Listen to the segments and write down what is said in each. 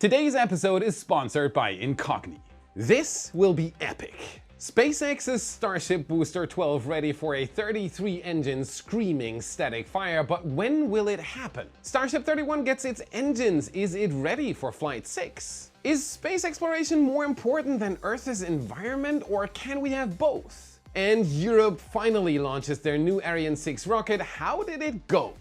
Today's episode is sponsored by Incogni. This will be epic. SpaceX's Starship Booster 12 ready for a 33-engine screaming static fire, but when will it happen? Starship 31 gets its engines. Is it ready for Flight 6? Is space exploration more important than Earth's environment, or can we have both? And Europe finally launches their new Ariane 6 rocket. How did it go?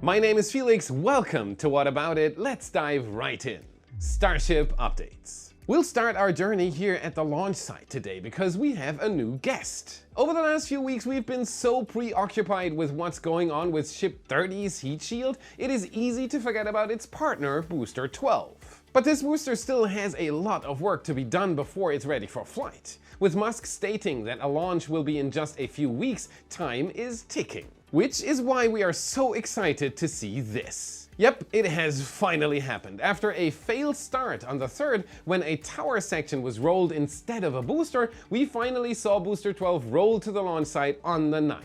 My name is Felix, welcome to What About It. Let's dive right in. Starship updates. We'll start our journey here at the launch site today because we have a new guest. Over the last few weeks we've been so preoccupied with what's going on with Ship 30's heat shield, it is easy to forget about its partner, Booster 12. But this booster still has a lot of work to be done before it's ready for flight. With Musk stating that a launch will be in just a few weeks, time is ticking. Which is why we are so excited to see this. Yep, it has finally happened. After a failed start on the 3rd, when a tower section was rolled instead of a booster, we finally saw Booster 12 roll to the launch site on the 9th.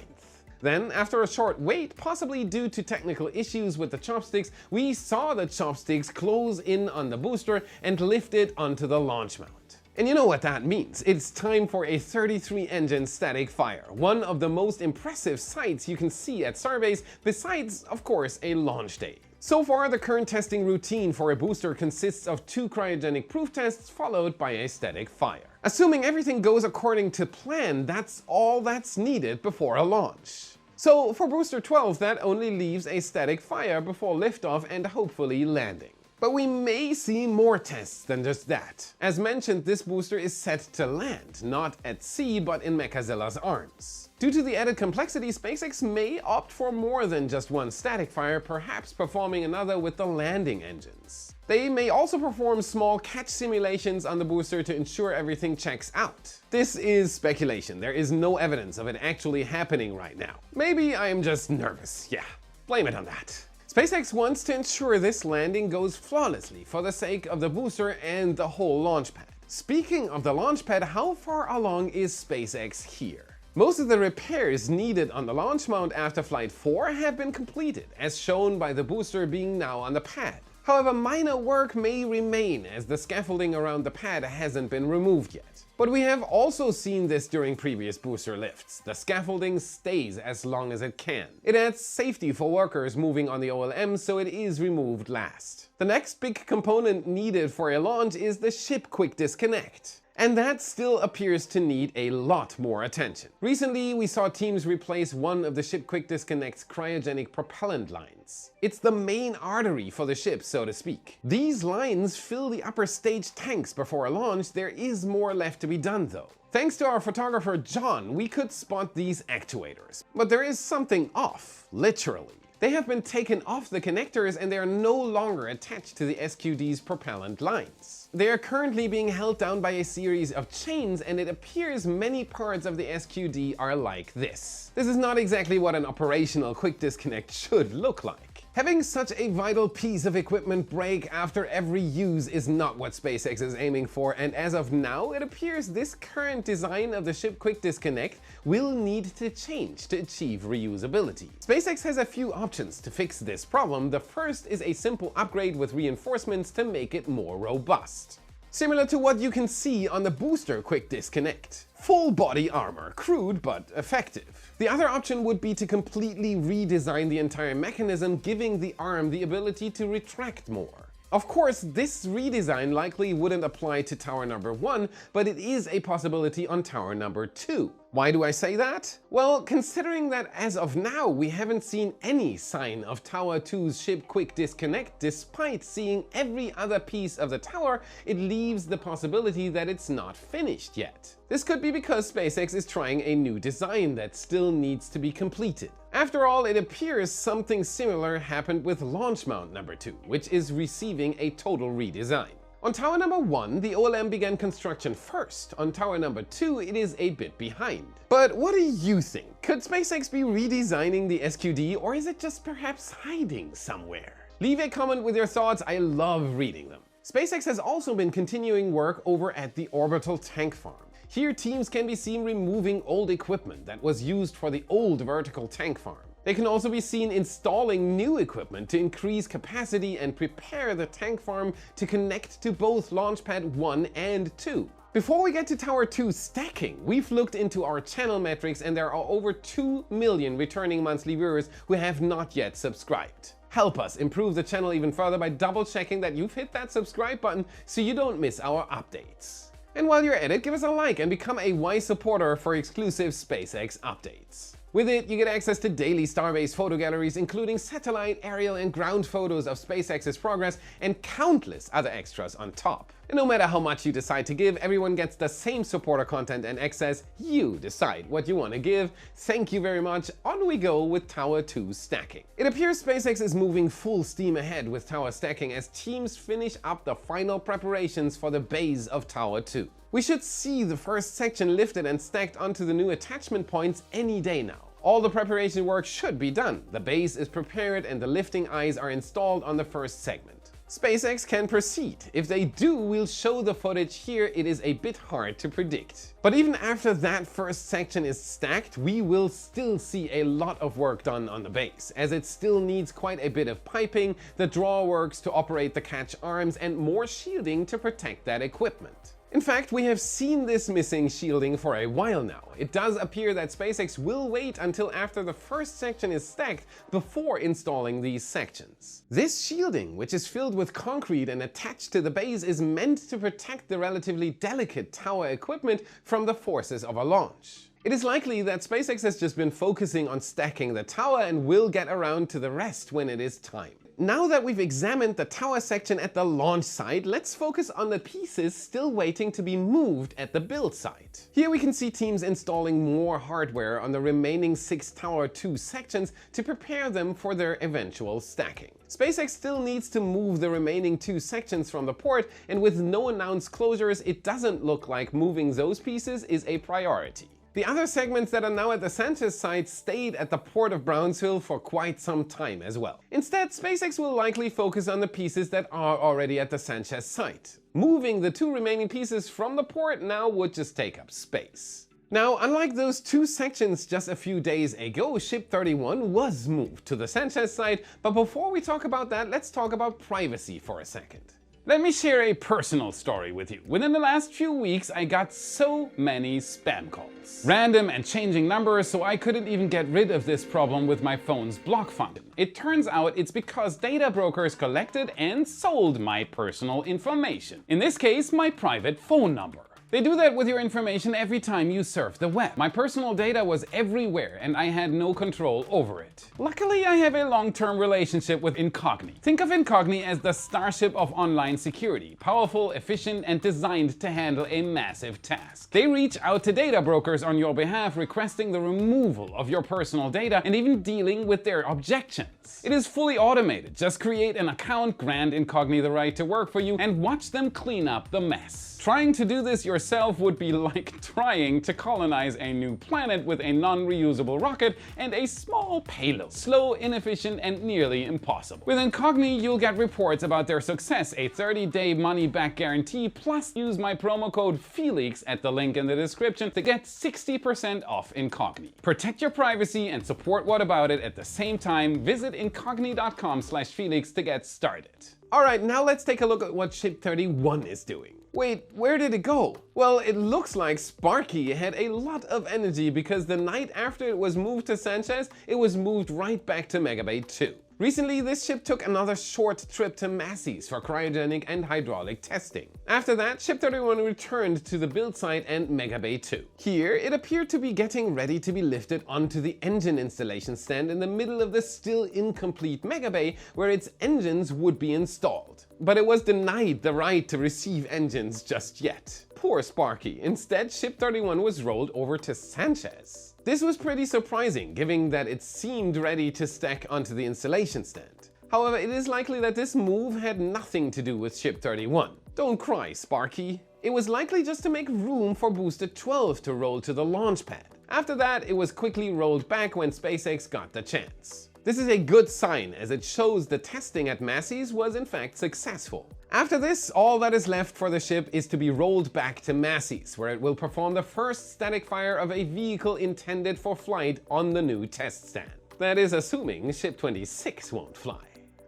Then, after a short wait, possibly due to technical issues with the chopsticks, we saw the chopsticks close in on the booster and lift it onto the launch mount. And you know what that means. It's time for a 33-engine static fire, one of the most impressive sights you can see at Starbase, besides, of course, a launch day. So far, the current testing routine for a booster consists of 2 cryogenic proof tests followed by a static fire. Assuming everything goes according to plan, that's all that's needed before a launch. So for Booster 12, that only leaves a static fire before liftoff and hopefully landing. But we may see more tests than just that. As mentioned, this booster is set to land, not at sea, but in Mechazilla's arms. Due to the added complexity, SpaceX may opt for more than just one static fire, perhaps performing another with the landing engines. They may also perform small catch simulations on the booster to ensure everything checks out. This is speculation. There is no evidence of it actually happening right now. Maybe I am just nervous. Yeah, blame it on that. SpaceX wants to ensure this landing goes flawlessly for the sake of the booster and the whole launch pad. Speaking of the launch pad, how far along is SpaceX here? Most of the repairs needed on the launch mount after Flight 4 have been completed, as shown by the booster being now on the pad. However, minor work may remain as the scaffolding around the pad hasn't been removed yet. But we have also seen this during previous booster lifts. The scaffolding stays as long as it can. It adds safety for workers moving on the OLM, so it is removed last. The next big component needed for a launch is the ship quick disconnect. And that still appears to need a lot more attention. Recently, we saw teams replace one of the ship quick disconnect's cryogenic propellant lines. It's the main artery for the ship, so to speak. These lines fill the upper stage tanks before a launch. There is more left to be done though. Thanks to our photographer John, we could spot these actuators. But there is something off, literally. They have been taken off the connectors and they are no longer attached to the SQD's propellant lines. They are currently being held down by a series of chains, and it appears many parts of the SQD are like this. This is not exactly what an operational quick disconnect should look like. Having such a vital piece of equipment break after every use is not what SpaceX is aiming for, and as of now, it appears this current design of the ship quick disconnect will need to change to achieve reusability. SpaceX has a few options to fix this problem. The first is a simple upgrade with reinforcements to make it more robust. Similar to what you can see on the booster quick disconnect. Full body armor, crude but effective. The other option would be to completely redesign the entire mechanism, giving the arm the ability to retract more. Of course, this redesign likely wouldn't apply to tower number 1, but it is a possibility on tower number 2. Why do I say that? Well, considering that as of now we haven't seen any sign of Tower 2's ship quick disconnect despite seeing every other piece of the tower, it leaves the possibility that it's not finished yet. This could be because SpaceX is trying a new design that still needs to be completed. After all, it appears something similar happened with launch mount number 2, which is receiving a total redesign. On tower number 1, the OLM began construction first. On tower number 2, it is a bit behind. But what do you think? Could SpaceX be redesigning the SQD, or is it just perhaps hiding somewhere? Leave a comment with your thoughts, I love reading them. SpaceX has also been continuing work over at the orbital tank farm. Here, teams can be seen removing old equipment that was used for the old vertical tank farm. They can also be seen installing new equipment to increase capacity and prepare the tank farm to connect to both Launchpad 1 and 2. Before we get to Tower 2 stacking, we've looked into our channel metrics and there are over 2 million returning monthly viewers who have not yet subscribed. Help us improve the channel even further by double checking that you've hit that subscribe button so you don't miss our updates. And while you're at it, give us a like and become a wise supporter for exclusive SpaceX updates. With it, you get access to daily Starbase photo galleries, including satellite, aerial, and ground photos of SpaceX's progress and countless other extras on top. And no matter how much you decide to give, everyone gets the same supporter content and access. You decide what you want to give. Thank you very much. On we go with Tower 2 stacking. It appears SpaceX is moving full steam ahead with tower stacking as teams finish up the final preparations for the base of Tower 2. We should see the first section lifted and stacked onto the new attachment points any day now. All the preparation work should be done. The base is prepared and the lifting eyes are installed on the first segment. SpaceX can proceed. If they do, we'll show the footage here. It is a bit hard to predict. But even after that first section is stacked, we will still see a lot of work done on the base, as it still needs quite a bit of piping, the drawworks to operate the catch arms, and more shielding to protect that equipment. In fact, we have seen this missing shielding for a while now. It does appear that SpaceX will wait until after the first section is stacked before installing these sections. This shielding, which is filled with concrete and attached to the base, is meant to protect the relatively delicate tower equipment from the forces of a launch. It is likely that SpaceX has just been focusing on stacking the tower and will get around to the rest when it is time. Now that we've examined the tower section at the launch site, let's focus on the pieces still waiting to be moved at the build site. Here we can see teams installing more hardware on the remaining 6 Tower 2 sections to prepare them for their eventual stacking. SpaceX still needs to move the remaining 2 sections from the port, and with no announced closures, it doesn't look like moving those pieces is a priority. The other segments that are now at the Sanchez site stayed at the port of Brownsville for quite some time as well. Instead, SpaceX will likely focus on the pieces that are already at the Sanchez site. Moving the 2 remaining pieces from the port now would just take up space. Now, unlike those 2 sections just a few days ago, Ship 31 was moved to the Sanchez site, but before we talk about that, let's talk about privacy for a second. Let me share a personal story with you. Within the last few weeks, I got so many spam calls. Random and changing numbers, so I couldn't even get rid of this problem with my phone's block function. It turns out it's because data brokers collected and sold my personal information. In this case, my private phone number. They do that with your information every time you surf the web. My personal data was everywhere and I had no control over it. Luckily, I have a long-term relationship with Incogni. Think of Incogni as the Starship of online security, powerful, efficient, and designed to handle a massive task. They reach out to data brokers on your behalf, requesting the removal of your personal data and even dealing with their objections. It is fully automated. Just create an account, grant Incogni the right to work for you, and watch them clean up the mess. Trying to do this yourself would be like trying to colonize a new planet with a non-reusable rocket and a small payload. Slow, inefficient, and nearly impossible. With Incogni, you'll get reports about their success, a 30-day money-back guarantee, plus use my promo code Felix at the link in the description to get 60% off Incogni. Protect your privacy and support What About It at the same time. Visit incogni.com/Felix to get started. Alright, now let's take a look at what Ship 31 is doing. Wait, where did it go? Well, it looks like Sparky had a lot of energy because the night after it was moved to Sanchez, it was moved right back to Megabay 2. Recently, this ship took another short trip to Massey's for cryogenic and hydraulic testing. After that, Ship 31 returned to the build site and Megabay 2. Here, it appeared to be getting ready to be lifted onto the engine installation stand in the middle of the still incomplete Megabay, where its engines would be installed. But it was denied the right to receive engines just yet. Poor Sparky. Instead, Ship 31 was rolled over to Sanchez. This was pretty surprising, given that it seemed ready to stack onto the installation stand. However, it is likely that this move had nothing to do with Ship 31. Don't cry, Sparky. It was likely just to make room for Booster 12 to roll to the launch pad. After that, it was quickly rolled back when SpaceX got the chance. This is a good sign, as it shows the testing at Massey's was in fact successful. After this, all that is left for the ship is to be rolled back to Massey's, where it will perform the first static fire of a vehicle intended for flight on the new test stand. That is assuming Ship 26 won't fly.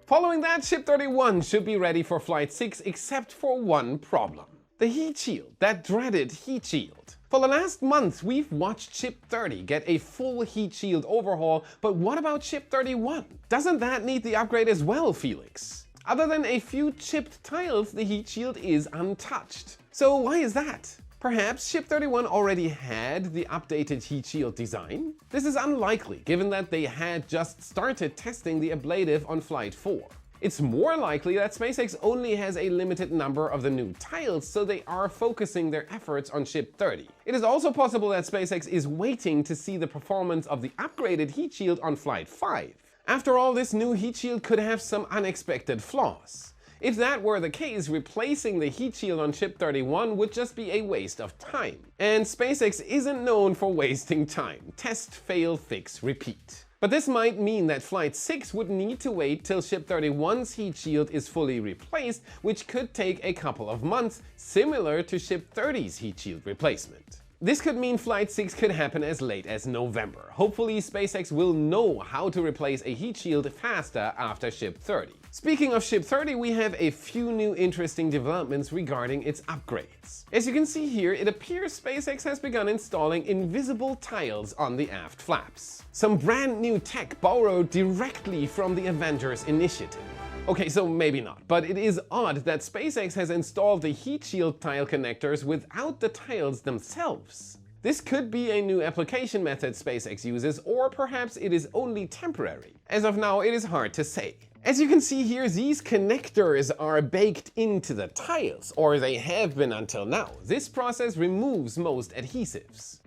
Following that, Ship 31 should be ready for Flight 6 except for one problem. The heat shield, that dreaded heat shield. For the last month, we've watched Ship 30 get a full heat shield overhaul, but what about Ship 31? Doesn't that need the upgrade as well, Felix? Other than a few chipped tiles, the heat shield is untouched. So why is that? Perhaps Ship 31 already had the updated heat shield design? This is unlikely, given that they had just started testing the ablative on Flight 4. It's more likely that SpaceX only has a limited number of the new tiles, so they are focusing their efforts on Ship 30. It is also possible that SpaceX is waiting to see the performance of the upgraded heat shield on Flight 5. After all, this new heat shield could have some unexpected flaws. If that were the case, replacing the heat shield on Ship 31 would just be a waste of time. And SpaceX isn't known for wasting time. Test, fail, fix, repeat. But this might mean that Flight 6 would need to wait till Ship 31's heat shield is fully replaced, which could take a couple of months, similar to Ship 30's heat shield replacement. This could mean Flight 6 could happen as late as November. Hopefully SpaceX will know how to replace a heat shield faster after Ship 30. Speaking of Ship 30, we have a few new interesting developments regarding its upgrades. As you can see here, it appears SpaceX has begun installing invisible tiles on the aft flaps. Some brand new tech borrowed directly from the Avengers initiative. Okay, so maybe not, but it is odd that SpaceX has installed the heat shield tile connectors without the tiles themselves. This could be a new application method SpaceX uses, or perhaps it is only temporary. As of now, it is hard to say. As you can see here, these connectors are baked into the tiles, or they have been until now. This process removes most adhesives.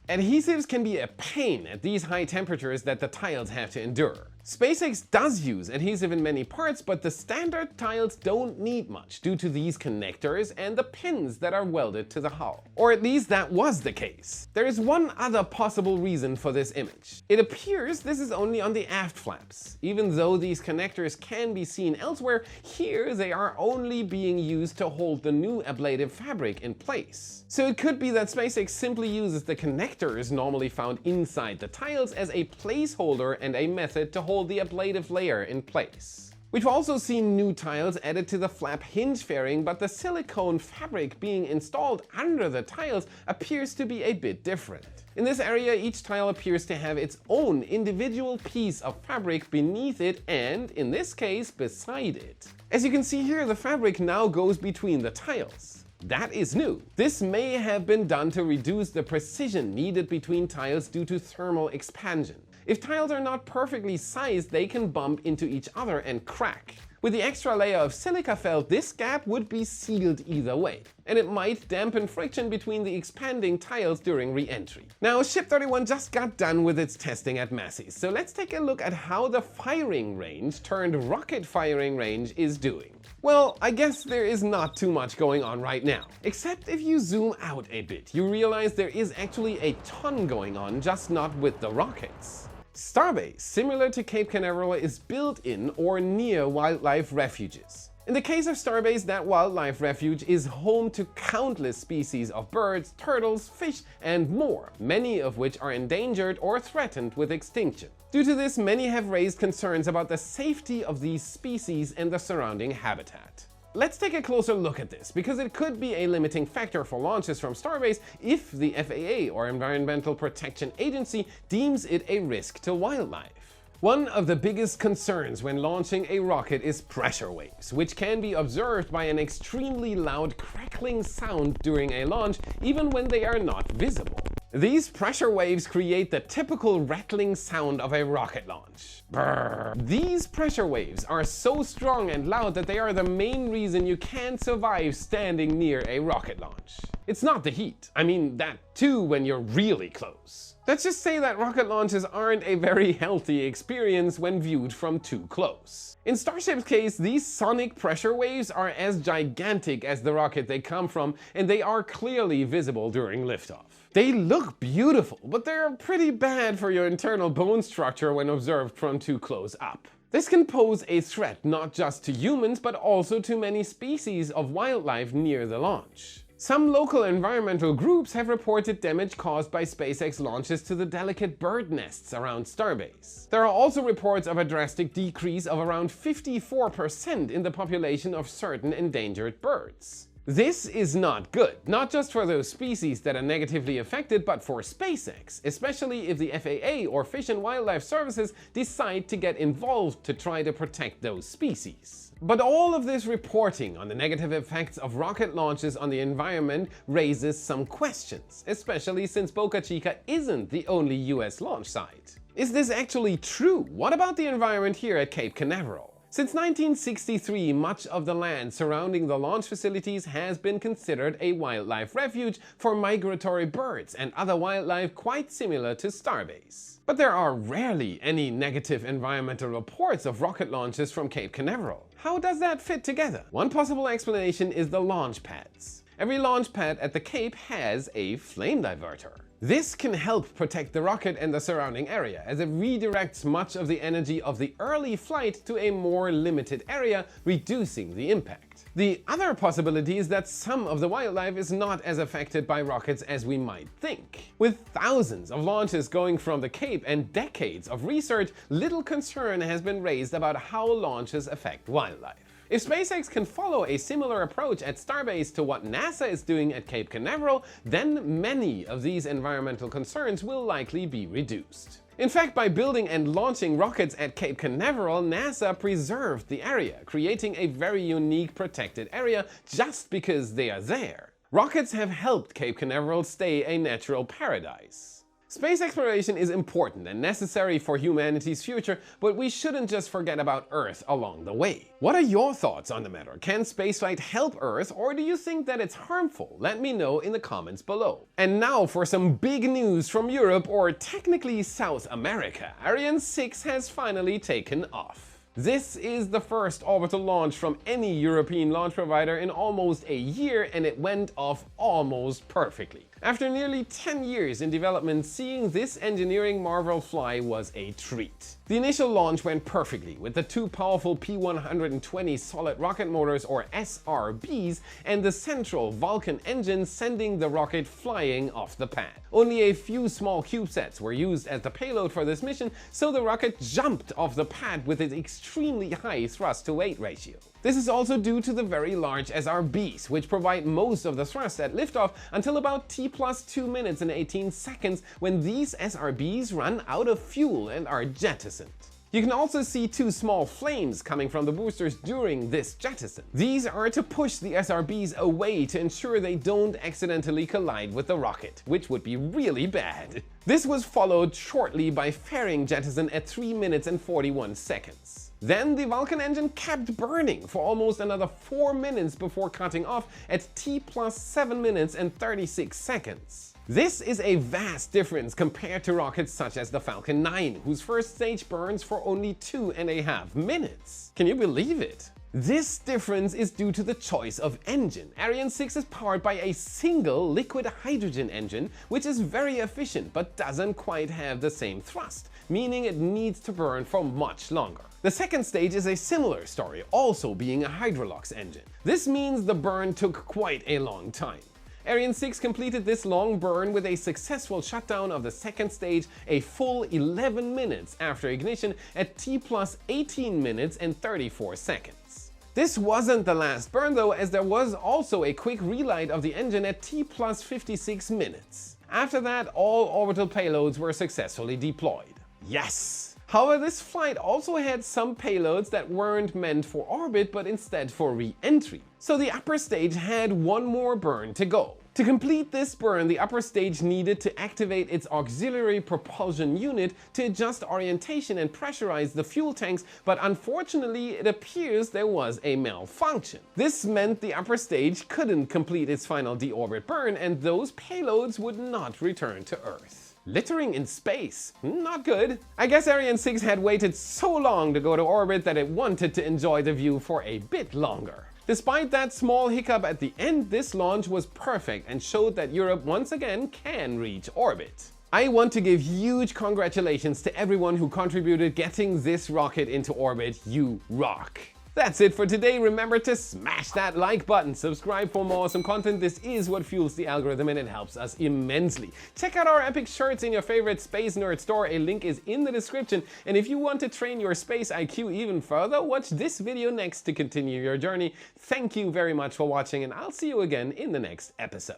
Adhesives can be a pain at these high temperatures that the tiles have to endure. SpaceX does use adhesive in many parts, but the standard tiles don't need much due to these connectors and the pins that are welded to the hull. Or at least that was the case. There is one other possible reason for this image. It appears this is only on the aft flaps. Even though these connectors can be seen elsewhere, here they are only being used to hold the new ablative fabric in place. So it could be that SpaceX simply uses the connectors normally found inside the tiles as a placeholder and a method to hold the ablative layer in place. We've also seen new tiles added to the flap hinge fairing, but the silicone fabric being installed under the tiles appears to be a bit different. In this area, each tile appears to have its own individual piece of fabric beneath it and, in this case, beside it. As you can see here, the fabric now goes between the tiles. That is new. This may have been done to reduce the precision needed between tiles due to thermal expansion. If tiles are not perfectly sized, they can bump into each other and crack. With the extra layer of silica felt, this gap would be sealed either way, and it might dampen friction between the expanding tiles during re-entry. Now, Ship 31 just got done with its testing at Massey's, so let's take a look at how the firing range turned rocket firing range is doing. Well, I guess there is not too much going on right now. Except if you zoom out a bit, you realize there is actually a ton going on, just not with the rockets. Starbase, similar to Cape Canaveral, is built in or near wildlife refuges. In the case of Starbase, that wildlife refuge is home to countless species of birds, turtles, fish, and more, many of which are endangered or threatened with extinction. Due to this, many have raised concerns about the safety of these species and the surrounding habitat. Let's take a closer look at this, because it could be a limiting factor for launches from Starbase if the FAA or Environmental Protection Agency deems it a risk to wildlife. One of the biggest concerns when launching a rocket is pressure waves, which can be observed by an extremely loud crackling sound during a launch, even when they are not visible. These pressure waves create the typical rattling sound of a rocket launch. Brrr. These pressure waves are so strong and loud that they are the main reason you can't survive standing near a rocket launch. It's not the heat. I mean, that too when you're really close. Let's just say that rocket launches aren't a very healthy experience when viewed from too close. In Starship's case, these sonic pressure waves are as gigantic as the rocket they come from, and they are clearly visible during liftoff. They look beautiful, but they're pretty bad for your internal bone structure when observed from too close up. This can pose a threat not just to humans, but also to many species of wildlife near the launch. Some local environmental groups have reported damage caused by SpaceX launches to the delicate bird nests around Starbase. There are also reports of a drastic decrease of around 54% in the population of certain endangered birds. This is not good, not just for those species that are negatively affected, but for SpaceX, especially if the FAA or Fish and Wildlife Services decide to get involved to try to protect those species. But all of this reporting on the negative effects of rocket launches on the environment raises some questions, especially since Boca Chica isn't the only US launch site. Is this actually true? What about the environment here at Cape Canaveral? Since 1963, much of the land surrounding the launch facilities has been considered a wildlife refuge for migratory birds and other wildlife quite similar to Starbase. But there are rarely any negative environmental reports of rocket launches from Cape Canaveral. How does that fit together? One possible explanation is the launch pads. Every launch pad at the Cape has a flame diverter. This can help protect the rocket and the surrounding area, as it redirects much of the energy of the early flight to a more limited area, reducing the impact. The other possibility is that some of the wildlife is not as affected by rockets as we might think. With thousands of launches going from the Cape and decades of research, little concern has been raised about how launches affect wildlife. If SpaceX can follow a similar approach at Starbase to what NASA is doing at Cape Canaveral, then many of these environmental concerns will likely be reduced. In fact, by building and launching rockets at Cape Canaveral, NASA preserved the area, creating a very unique protected area just because they are there. Rockets have helped Cape Canaveral stay a natural paradise. Space exploration is important and necessary for humanity's future, but we shouldn't just forget about Earth along the way. What are your thoughts on the matter? Can spaceflight help Earth, or do you think that it's harmful? Let me know in the comments below. And now for some big news from Europe, or technically South America. Ariane 6 has finally taken off. This is the first orbital launch from any European launch provider in almost a year, and it went off almost perfectly. After nearly 10 years in development, seeing this engineering marvel fly was a treat. The initial launch went perfectly with the two powerful P120 solid rocket motors, or SRBs, and the central Vulcan engine sending the rocket flying off the pad. Only a few small CubeSats were used as the payload for this mission, so the rocket jumped off the pad with its extremely high thrust-to-weight ratio. This is also due to the very large SRBs, which provide most of the thrust at liftoff until about T+2 minutes and 18 seconds, when these SRBs run out of fuel and are jettisoned. You can also see two small flames coming from the boosters during this jettison. These are to push the SRBs away to ensure they don't accidentally collide with the rocket, which would be really bad. This was followed shortly by fairing jettison at 3 minutes and 41 seconds. Then the Vulcan engine kept burning for almost another 4 minutes before cutting off at T+7 minutes and 36 seconds. This is a vast difference compared to rockets such as the Falcon 9, whose first stage burns for only 2.5 minutes. Can you believe it? This difference is due to the choice of engine. Ariane 6 is powered by a single liquid hydrogen engine, which is very efficient but doesn't quite have the same thrust, meaning it needs to burn for much longer. The second stage is a similar story, also being a Hydrolox engine. This means the burn took quite a long time. Ariane 6 completed this long burn with a successful shutdown of the second stage a full 11 minutes after ignition at T+18 minutes and 34 seconds. This wasn't the last burn though, as there was also a quick relight of the engine at T+56 minutes. After that, all orbital payloads were successfully deployed. Yes! However, this flight also had some payloads that weren't meant for orbit but instead for re-entry. So the upper stage had one more burn to go. To complete this burn, the upper stage needed to activate its auxiliary propulsion unit to adjust orientation and pressurize the fuel tanks, but unfortunately it appears there was a malfunction. This meant the upper stage couldn't complete its final deorbit burn, and those payloads would not return to Earth. Littering in space? Not good. I guess Ariane 6 had waited so long to go to orbit that it wanted to enjoy the view for a bit longer. Despite that small hiccup at the end, this launch was perfect and showed that Europe once again can reach orbit. I want to give huge congratulations to everyone who contributed getting this rocket into orbit. You rock! That's it for today. Remember to smash that like button, subscribe for more awesome content. This is what fuels the algorithm and it helps us immensely. Check out our epic shirts in your favorite Space Nerd store. A link is in the description. And if you want to train your space IQ even further, watch this video next to continue your journey. Thank you very much for watching and I'll see you again in the next episode.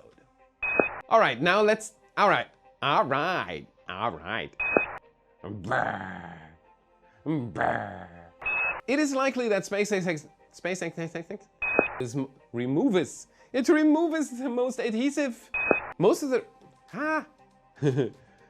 Alright, now let's... Alright. It is likely that SpaceX's removes the most adhesive. Most of the